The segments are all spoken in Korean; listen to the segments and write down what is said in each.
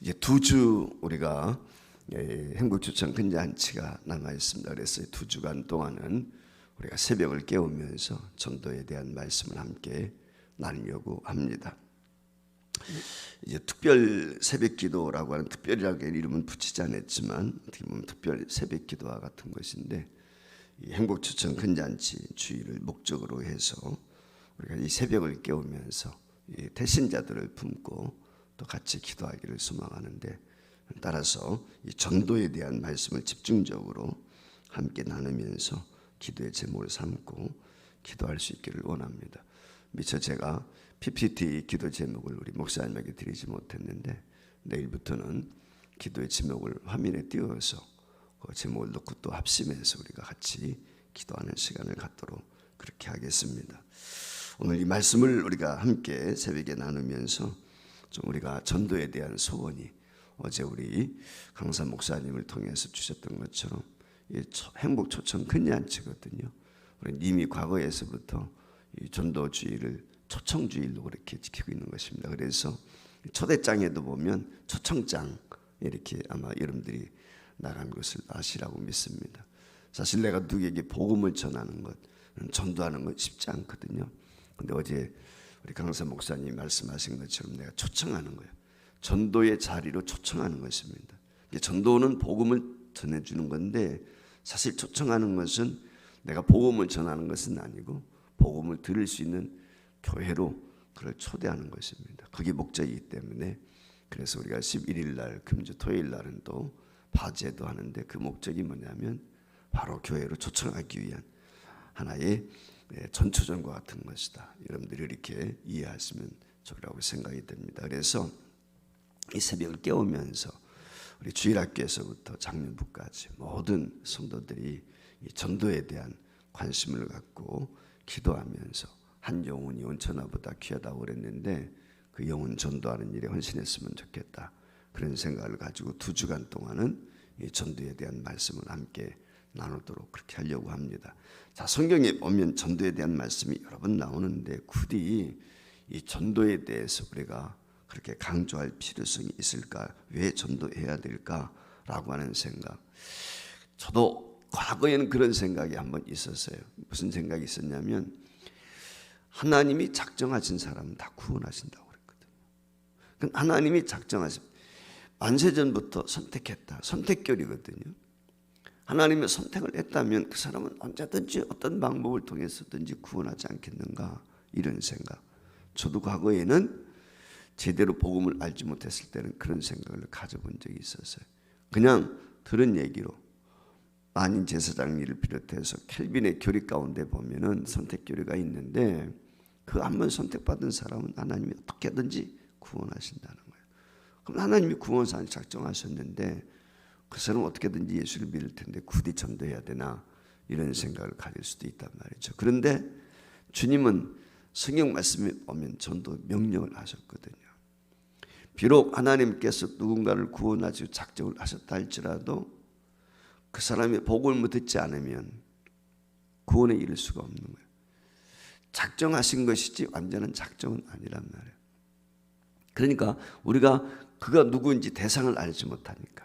이제 2주 우리가 행복추천 근대잔치가 남아 있습니다. 그래서 2주간 동안은 우리가 새벽을 깨우면서 전도에 대한 말씀을 함께 나누려고 합니다. 이제 특별 새벽기도라고 하는 특별이라고 이름은 붙이지 않았지만 어떻게 보면 특별 새벽기도와 같은 것인데, 이 행복추천 근대잔치 주일을 목적으로 해서 우리가 이 새벽을 깨우면서 이 태신자들을 품고 또 같이 기도하기를 소망하는데, 따라서 이 전도에 대한 말씀을 집중적으로 함께 나누면서 기도의 제목을 삼고 기도할 수 있기를 원합니다. 미처 제가 PPT 기도 제목을 우리 목사님에게 드리지 못했는데, 내일부터는 기도의 제목을 화면에 띄워서 그 제목을 넣고 또 합심해서 우리가 같이 기도하는 시간을 갖도록 그렇게 하겠습니다. 오늘 이 말씀을 우리가 함께 새벽에 나누면서 좀 우리가 전도에 대한 소원이 어제 우리 강사 목사님을 통해서 주셨던 것처럼 행복초청 근대잔치거든요. 우리는 이미 과거에서부터 이 전도주의를 초청주일로 그렇게 지키고 있는 것입니다. 그래서 초대장에도 보면 초청장 이렇게 아마 여러분들이 나간 것을 아시라고 믿습니다. 사실 내가 누구에게 복음을 전하는 것, 전도하는 건 쉽지 않거든요. 근데 어제 우리 강사 목사님이 말씀하신 것처럼 내가 초청하는 거예요. 전도의 자리로 초청하는 것입니다. 전도는 복음을 전해주는 건데, 사실 초청하는 것은 내가 복음을 전하는 것은 아니고 복음을 들을 수 있는 교회로 그를 초대하는 것입니다. 그게 목적이기 때문에, 그래서 우리가 11일 날 금주 토요일 날은 또 바제도 하는데, 그 목적이 뭐냐면 바로 교회로 초청하기 위한 하나의 전초전과 같은 것이다. 여러분들이 이렇게 이해하시면 좋으라고 생각이 됩니다. 그래서 이 새벽을 깨우면서 우리 주일학교에서부터 장년부까지 모든 성도들이 이 전도에 대한 관심을 갖고 기도하면서 한 영혼이 온천하보다 귀하다고 그랬는데, 그 영혼 전도하는 일에 헌신했으면 좋겠다, 그런 생각을 가지고 2주간 동안은 이 전도에 대한 말씀을 함께 나누도록 그렇게 하려고 합니다. 자, 성경에 보면 전도에 대한 말씀이 여러 번 나오는데, 굳이 이 전도에 대해서 우리가 그렇게 강조할 필요성이 있을까? 왜 전도해야 될까라고 하는 생각. 저도 과거에는 그런 생각이 한번 있었어요. 무슨 생각이 있었냐면, 하나님이 작정하신 사람은 다 구원하신다고 그랬거든요. 그럼 하나님이 작정하신, 만세전부터 선택했다, 선택결이거든요. 하나님의 선택을 했다면 그 사람은 언제든지 어떤 방법을 통해서든지 구원하지 않겠는가, 이런 생각. 저도 과거에는 제대로 복음을 알지 못했을 때는 그런 생각을 가져본 적이 있었어요. 그냥 들은 얘기로 만인 제사장 일을 비롯해서 켈빈의 교리 가운데 보면은 선택 교리가 있는데, 그 한번 선택받은 사람은 하나님이 어떻게든지 구원하신다는 거예요. 그럼 하나님이 구원사를 작정하셨는데 그 사람은 어떻게든지 예수를 믿을 텐데 굳이 전도해야 되나, 이런 생각을 가질 수도 있단 말이죠. 그런데 주님은 성경 말씀에 보면 전도 명령을 하셨거든요. 비록 하나님께서 누군가를 구원하시고 작정을 하셨다 할지라도 그 사람이 복음을 듣지 않으면 구원에 이를 수가 없는 거예요. 작정하신 것이지 완전한 작정은 아니란 말이에요. 그러니까 우리가 그가 누구인지 대상을 알지 못하니까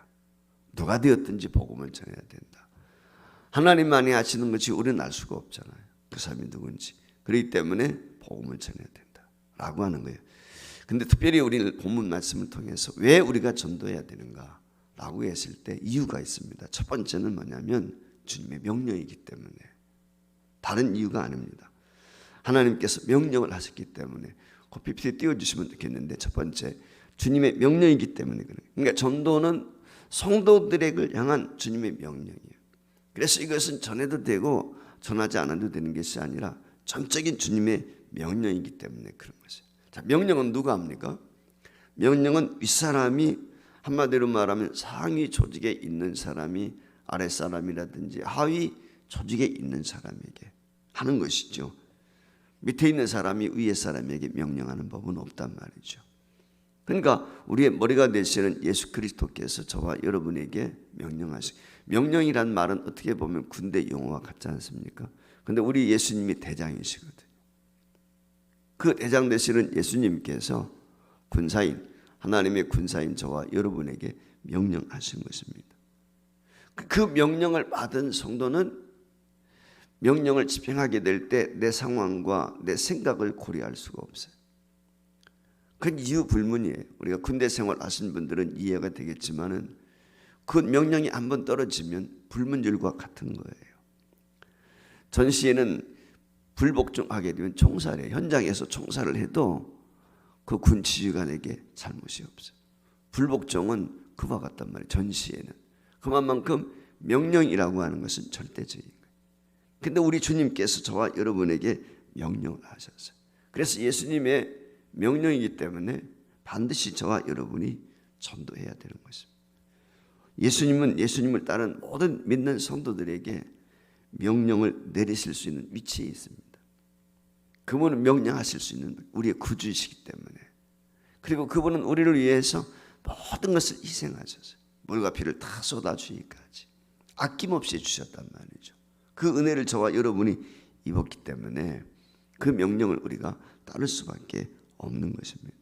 누가 되었든지 복음을 전해야 된다. 하나님만이 하시는 것이 우리는 알 수가 없잖아요. 그 사람이 누군지. 그렇기 때문에 복음을 전해야 된다 라고 하는 거예요. 근데 특별히 우리는 본문 말씀을 통해서 왜 우리가 전도해야 되는가 라고 했을 때 이유가 있습니다. 첫 번째는 뭐냐면 주님의 명령이기 때문에, 다른 이유가 아닙니다. 하나님께서 명령을 하셨기 때문에, 그 PPT 띄워주시면 좋겠는데, 첫 번째 주님의 명령이기 때문에 그래요. 그러니까 전도는 성도들에게 향한 주님의 명령이에요. 그래서 이것은 전해도 되고 전하지 않아도 되는 것이 아니라 전적인 주님의 명령이기 때문에 그런 것이에요. 자, 명령은 누가 합니까? 명령은 윗사람이, 한마디로 말하면 상위 조직에 있는 사람이 아랫사람이라든지 하위 조직에 있는 사람에게 하는 것이죠. 밑에 있는 사람이 위에 사람에게 명령하는 법은 없단 말이죠. 그러니까 우리의 머리가 되시는 예수 그리스도께서 저와 여러분에게 명령하시. 명령이란 말은 어떻게 보면 군대 용어와 같지 않습니까? 그런데 우리 예수님이 대장이시거든요. 그 대장 되시는 예수님께서 군사인 하나님의 군사인 저와 여러분에게 명령하신 것입니다. 그 명령을 받은 성도는 명령을 집행하게 될 때 내 상황과 내 생각을 고려할 수가 없어요. 그건 이유 불문이에요. 우리가 군대 생활 하신 분들은 이해가 되겠지만은 그 명령이 한번 떨어지면 불문율과 같은 거예요. 전시에는 불복종하게 되면 총살이에요. 현장에서 총살을 해도 그 군 지휘관에게 잘못이 없어요. 불복종은 그와 같단 말이에요. 전시에는. 그만큼 명령이라고 하는 것은 절대적인 거예요. 근데 우리 주님께서 저와 여러분에게 명령을 하셨어요. 그래서 예수님의 명령이기 때문에 반드시 저와 여러분이 전도해야 되는 것입니다. 예수님은 예수님을 따른 모든 믿는 성도들에게 명령을 내리실 수 있는 위치에 있습니다. 그분은 명령하실 수 있는 우리의 구주이시기 때문에, 그리고 그분은 우리를 위해서 모든 것을 희생하셨어요. 물과 피를 다 쏟아주기까지 아낌없이 주셨단 말이죠. 그 은혜를 저와 여러분이 입었기 때문에 그 명령을 우리가 따를 수밖에 없는 것입니다.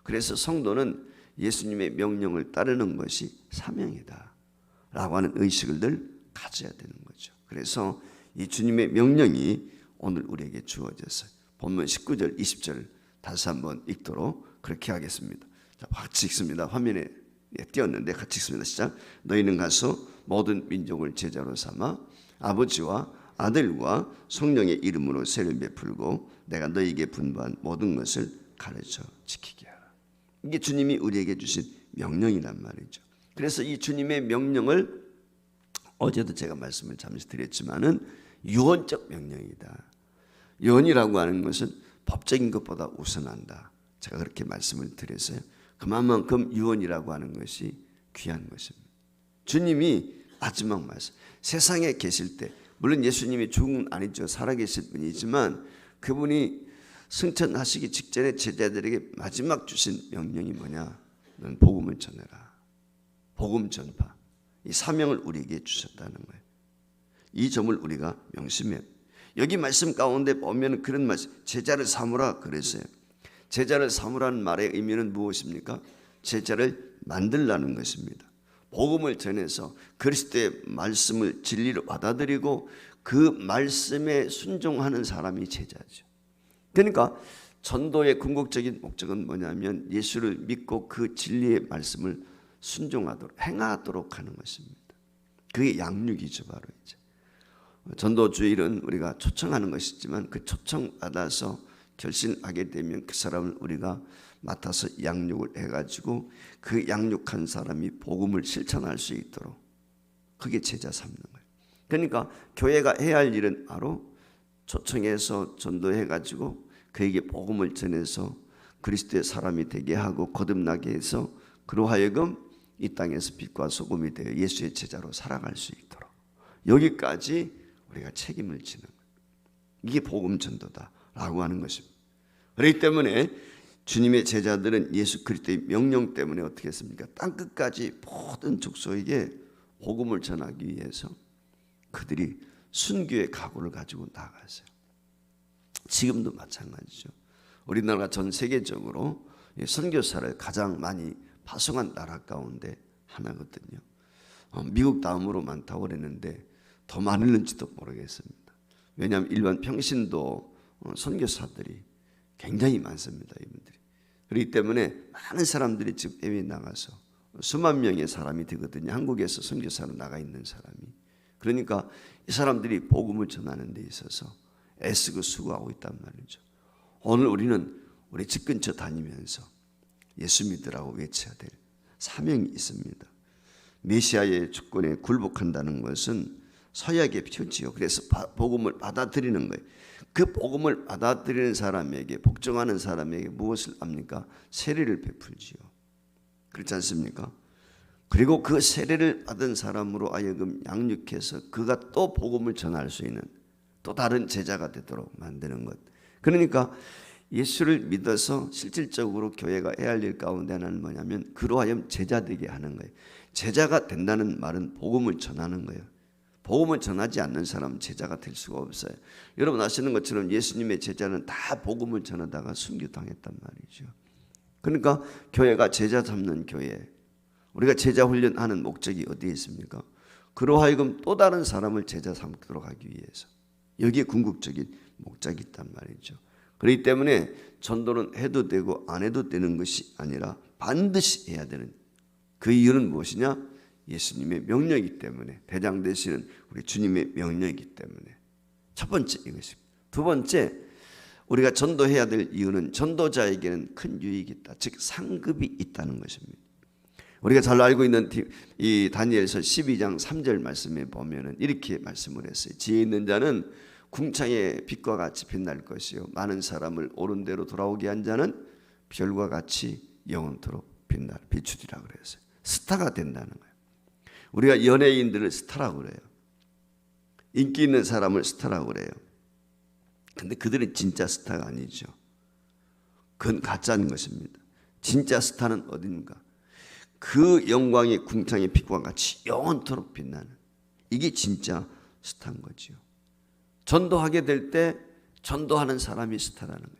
그래서 성도는 예수님의 명령을 따르는 것이 사명이다 라고 하는 의식을 늘 가져야 되는 거죠. 그래서 이 주님의 명령이 오늘 우리에게 주어졌어요. 본문 19절 20절 다시 한번 읽도록 그렇게 하겠습니다. 자, 같이 읽습니다. 화면에 띄었는데 같이 읽습니다. 시작. 너희는 가서 모든 민족을 제자로 삼아 아버지와 아들과 성령의 이름으로 세를 베풀고 내가 너희에게 분부한 모든 것을 가르쳐 지키게 하라. 이게 주님이 우리에게 주신 명령이란 말이죠. 그래서 이 주님의 명령을 어제도 제가 말씀을 잠시 드렸지만은 유언적 명령이다. 유언이라고 하는 것은 법적인 것보다 우선한다. 제가 그렇게 말씀을 드렸어요. 그만큼 유언이라고 하는 것이 귀한 것입니다. 주님이 마지막 말씀, 세상에 계실 때, 물론 예수님이 죽은 건 아니죠. 살아계실 분이지만 그분이 승천하시기 직전에 제자들에게 마지막 주신 명령이 뭐냐? 넌 복음을 전해라. 복음 전파. 이 사명을 우리에게 주셨다는 거예요. 이 점을 우리가 명심해야 돼요. 여기 말씀 가운데 보면 그런 말씀, 제자를 삼으라 그랬어요. 제자를 삼으라는 말의 의미는 무엇입니까? 제자를 만들라는 것입니다. 복음을 전해서 그리스도의 말씀을 진리로 받아들이고 그 말씀에 순종하는 사람이 제자죠. 그러니까 전도의 궁극적인 목적은 뭐냐면 예수를 믿고 그 진리의 말씀을 순종하도록 행하도록 하는 것입니다. 그게 양육이죠. 바로 이제 전도주일은 우리가 초청하는 것이지만 그 초청받아서 결심하게 되면 그 사람을 우리가 맡아서 양육을 해가지고 그 양육한 사람이 복음을 실천할 수 있도록, 그게 제자 삼는 거예요. 그러니까 교회가 해야 할 일은 바로 초청해서 전도해가지고 그에게 복음을 전해서 그리스도의 사람이 되게 하고 거듭나게 해서 그로 하여금 이 땅에서 빛과 소금이 되어 예수의 제자로 살아갈 수 있도록, 여기까지 우리가 책임을 지는 거예요. 이게 복음 전도다라고 하는 것입니다. 그렇기 때문에 주님의 제자들은 예수 그리스도의 명령 때문에 어떻게 했습니까? 땅끝까지 모든 족속에게 복음을 전하기 위해서 그들이 순교의 각오를 가지고 나갔어요. 지금도 마찬가지죠. 우리나라가 전 세계적으로 선교사를 가장 많이 파송한 나라 가운데 하나거든요. 미국 다음으로 많다고 그랬는데 더 많을는지도 모르겠습니다. 왜냐하면 일반 평신도 선교사들이 굉장히 많습니다. 이분들이. 그렇기 때문에 많은 사람들이 지금 해외에 나가서 수만 명의 사람이 되거든요. 한국에서 선교사로 나가 있는 사람이. 그러니까 이 사람들이 복음을 전하는 데 있어서 애쓰고 수고하고 있단 말이죠. 오늘 우리는 우리 집 근처 다니면서 예수 믿으라고 외쳐야 될 사명이 있습니다. 메시아의 주권에 굴복한다는 것은 서약의 표지요. 그래서 복음을 받아들이는 거예요. 그 복음을 받아들이는 사람에게, 복종하는 사람에게 무엇을 합니까? 세례를 베풀지요. 그렇지 않습니까? 그리고 그 세례를 받은 사람으로 하여금 양육해서 그가 또 복음을 전할 수 있는 또 다른 제자가 되도록 만드는 것. 그러니까 예수를 믿어서 실질적으로 교회가 해야 할 일 가운데 하나는 뭐냐면 그로 하여금 제자 되게 하는 거예요. 제자가 된다는 말은 복음을 전하는 거예요. 복음을 전하지 않는 사람은 제자가 될 수가 없어요. 여러분 아시는 것처럼 예수님의 제자는 다 복음을 전하다가 순교당했단 말이죠. 그러니까 교회가 제자 잡는 교회, 우리가 제자 훈련하는 목적이 어디에 있습니까? 그로 하여금 또 다른 사람을 제자 삼도록 하기 위해서. 여기에 궁극적인 목적이 있단 말이죠. 그렇기 때문에 전도는 해도 되고 안 해도 되는 것이 아니라 반드시 해야 되는, 그 이유는 무엇이냐? 예수님의 명령이기 때문에, 대장 되시는 우리 주님의 명령이기 때문에. 첫 번째 이것입니다. 두 번째, 우리가 전도해야 될 이유는 전도자에게는 큰 유익이 있다, 즉 상급이 있다는 것입니다. 우리가 잘 알고 있는 이 다니엘서 12장 3절 말씀에 보면은 이렇게 말씀을 했어요. 지혜 있는 자는 궁창의 빛과 같이 빛날 것이요, 많은 사람을 옳은 대로 돌아오게 한 자는 별과 같이 영원토록 비추리라 그랬어요. 스타가 된다는 거예요. 우리가 연예인들을 스타라고 그래요. 인기 있는 사람을 스타라고 그래요. 근데 그들은 진짜 스타가 아니죠. 그건 가짜인 것입니다. 진짜 스타는 어딘가? 그 영광의 궁창의 빛과 같이 영원토록 빛나는, 이게 진짜 스타인 거죠. 전도하게 될 때 전도하는 사람이 스타라는 거예요.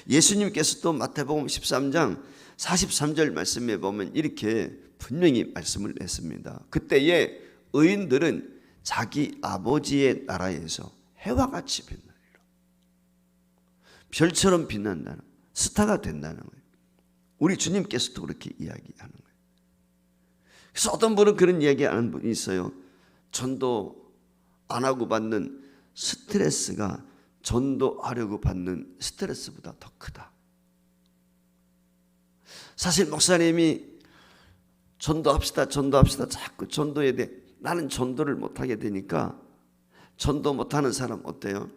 예수님께서도 마태복음 13장 43절 말씀에 보면 이렇게 분명히 말씀을 했습니다. 그때에 의인들은 자기 아버지의 나라에서 해와 같이 빛나리라. 별처럼 빛난다는, 스타가 된다는 거예요. 우리 주님께서도 그렇게 이야기하는 거예요. 그래서 어떤 분은 그런 이야기하는 분이 있어요. 전도 안 하고 받는 스트레스가 전도하려고 받는 스트레스보다 더 크다. 사실 목사님이 전도합시다 자꾸 전도해야 돼. 나는 전도를 못하게 되니까, 전도 못하는 사람 어때요?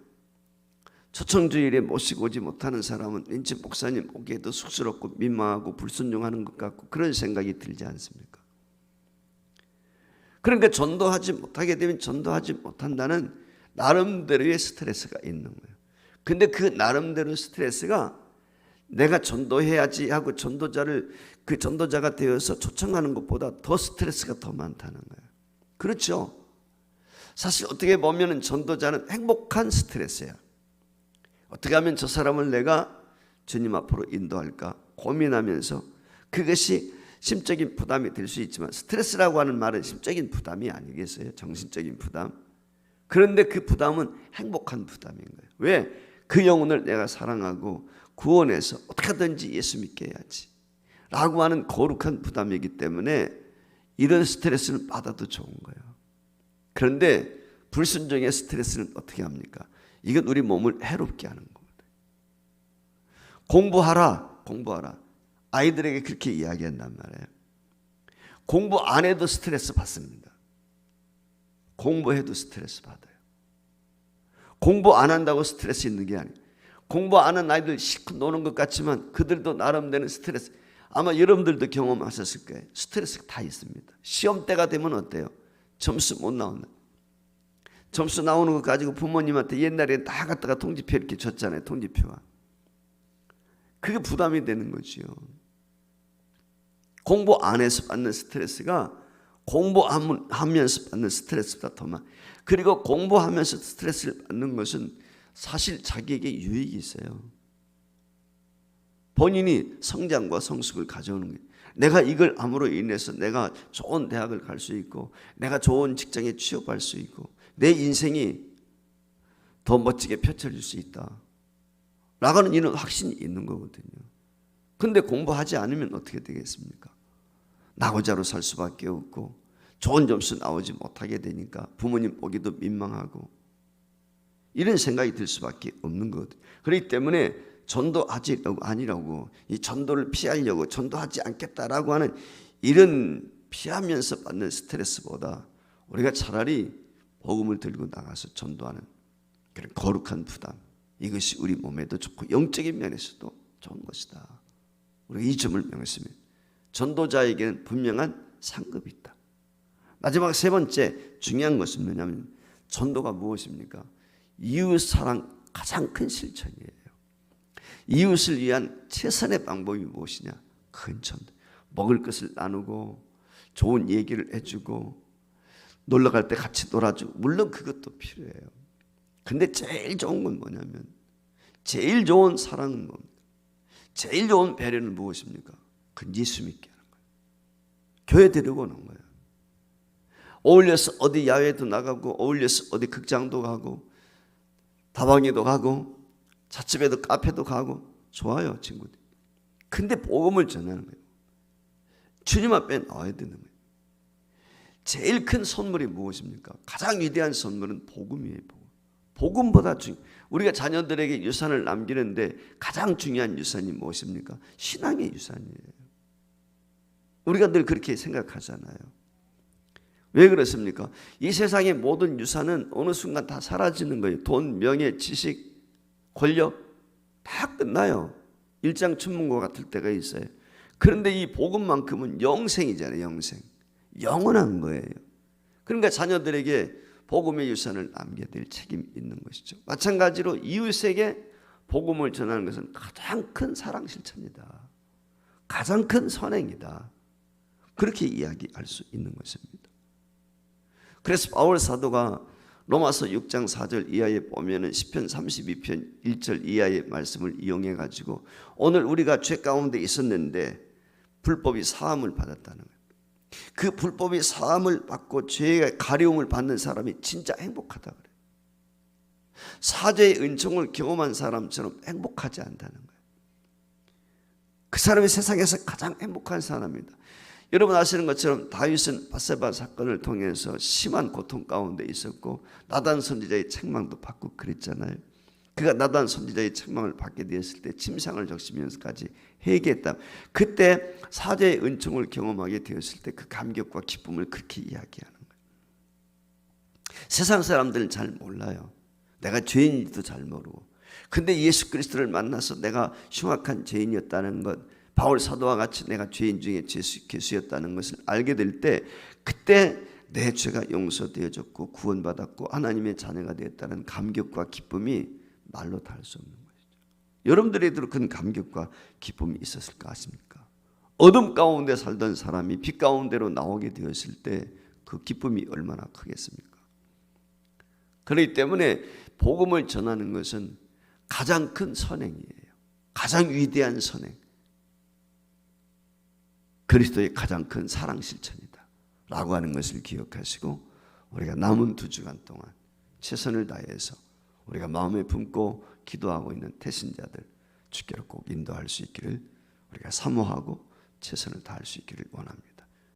초청주일에 모시고 오지 못하는 사람은 왠지 목사님 오기에도 쑥스럽고 민망하고 불순종하는 것 같고 그런 생각이 들지 않습니까? 그러니까 전도하지 못하게 되면 전도하지 못한다는 나름대로의 스트레스가 있는 거예요. 근데 그 나름대로 스트레스가 내가 전도해야지 하고 그 전도자가 되어서 초청하는 것보다 더 스트레스가 더 많다는 거예요. 그렇죠? 사실 어떻게 보면 전도자는 행복한 스트레스야. 어떻게 하면 저 사람을 내가 주님 앞으로 인도할까 고민하면서, 그것이 심적인 부담이 될 수 있지만, 스트레스라고 하는 말은 심적인 부담이 아니겠어요? 정신적인 부담. 그런데 그 부담은 행복한 부담인 거예요. 왜? 그 영혼을 내가 사랑하고 구원해서 어떻게 하든지 예수 믿게 해야지 라고 하는 거룩한 부담이기 때문에 이런 스트레스는 받아도 좋은 거예요. 그런데 불순종의 스트레스는 어떻게 합니까? 이건 우리 몸을 해롭게 하는 거거든요. 공부하라. 아이들에게 그렇게 이야기한단 말이에요. 공부 안 해도 스트레스 받습니다. 공부해도 스트레스 받아요. 공부 안 한다고 스트레스 있는 게 아니에요. 공부 안 하는 아이들 실컷 노는 것 같지만 그들도 나름대로 스트레스, 아마 여러분들도 경험하셨을 거예요. 스트레스가 다 있습니다. 시험 때가 되면 어때요? 점수 못 나온다. 점수 나오는 거 가지고 부모님한테 옛날에 다 갖다가 통지표 이렇게 줬잖아요. 통지표가. 그게 부담이 되는 거지요. 공부 안 해서 받는 스트레스가 공부하면서 받는 스트레스보다 더 많아. 그리고 공부하면서 스트레스를 받는 것은 사실 자기에게 유익이 있어요. 본인이 성장과 성숙을 가져오는 거예요. 내가 이걸 함으로 인해서 내가 좋은 대학을 갈 수 있고, 내가 좋은 직장에 취업할 수 있고, 내 인생이 더 멋지게 펼쳐질 수 있다 라고는 이런 확신이 있는 거거든요. 근데 공부하지 않으면 어떻게 되겠습니까? 나고자로 살 수밖에 없고 좋은 점수 나오지 못하게 되니까 부모님 보기도 민망하고 이런 생각이 들 수밖에 없는 거거든요. 그렇기 때문에 전도하지 아니라고, 이 전도를 피하려고 전도하지 않겠다라고 하는 이런 피하면서 받는 스트레스보다 우리가 차라리 복음을 들고 나가서 전도하는 그런 거룩한 부담, 이것이 우리 몸에도 좋고 영적인 면에서도 좋은 것이다. 우리가 이 점을 명했습니다. 전도자에게는 분명한 상급이 있다. 마지막 세 번째 중요한 것은 뭐냐면, 전도가 무엇입니까? 이웃 사랑 가장 큰 실천이에요. 이웃을 위한 최선의 방법이 무엇이냐? 큰 전도. 먹을 것을 나누고 좋은 얘기를 해주고 놀러 갈 때 같이 놀아주고, 물론 그것도 필요해요. 근데 제일 좋은 건 뭐냐면, 제일 좋은 사랑은 뭡니까? 제일 좋은 배려는 무엇입니까? 그 예수 믿게 하는 거예요. 교회 데리고 오는 거예요. 어울려서 어디 야외도 나가고, 어울려서 어디 극장도 가고, 다방에도 가고, 찻집에도 카페도 가고, 좋아요, 친구들. 근데 복음을 전하는 거예요. 주님 앞에 나와야 되는 거예요. 제일 큰 선물이 무엇입니까? 가장 위대한 선물은 복음이에요. 복음보다 우리가 자녀들에게 유산을 남기는데 가장 중요한 유산이 무엇입니까? 신앙의 유산이에요. 우리가 늘 그렇게 생각하잖아요. 왜 그렇습니까? 이 세상의 모든 유산은 어느 순간 다 사라지는 거예요. 돈, 명예, 지식, 권력 다 끝나요. 일장춘몽과 같을 때가 있어요. 그런데 이 복음만큼은 영생이잖아요. 영생. 영원한 거예요. 그러니까 자녀들에게 복음의 유산을 남겨야 될 책임이 있는 것이죠. 마찬가지로 이웃에게 복음을 전하는 것은 가장 큰 사랑 실천이다. 가장 큰 선행이다. 그렇게 이야기할 수 있는 것입니다. 그래서 바울 사도가 로마서 6장 4절 이하에 보면은 시편 32편 1절 이하의 말씀을 이용해 가지고 오늘 우리가 죄 가운데 있었는데 불법이 사함을 받았다는 거예요. 그 불법이 사함을 받고 죄의 가려움을 받는 사람이 진짜 행복하다 그래요. 사죄의 은총을 경험한 사람처럼 행복하지 않다는 거예요. 그 사람이 세상에서 가장 행복한 사람입니다. 여러분 아시는 것처럼 다윗은 밧세바 사건을 통해서 심한 고통 가운데 있었고 나단 선지자의 책망도 받고 그랬잖아요. 그가 나단 선지자의 책망을 받게 되었을 때 침상을 적시면서까지 회개했다. 그때 사죄의 은총을 경험하게 되었을 때 그 감격과 기쁨을 그렇게 이야기하는 거예요. 세상 사람들은 잘 몰라요. 내가 죄인인지도 잘 모르고. 근데 예수 그리스도를 만나서 내가 흉악한 죄인이었다는 것, 바울 사도와 같이 내가 죄인 중에 괴수였다는 것을 알게 될 때 그때 내 죄가 용서되어졌고 구원받았고 하나님의 자녀가 되었다는 감격과 기쁨이 말로 다 할 수 없는 것이죠. 여러분들에게도 그런 감격과 기쁨이 있었을까 하십니까? 어둠 가운데 살던 사람이 빛 가운데로 나오게 되었을 때 그 기쁨이 얼마나 크겠습니까? 그렇기 때문에 복음을 전하는 것은 가장 큰 선행이에요. 가장 위대한 선행. 그리스도의 가장 큰 사랑 실천이다 라고 하는 것을 기억하시고 우리가 남은 2주간 동안 최선을 다해서 우리가 마음에 품고 기도하고 있는 태신자들 주께로 꼭 인도할 수 있기를 우리가 사모하고 최선을 다할 수 있기를 원합니다.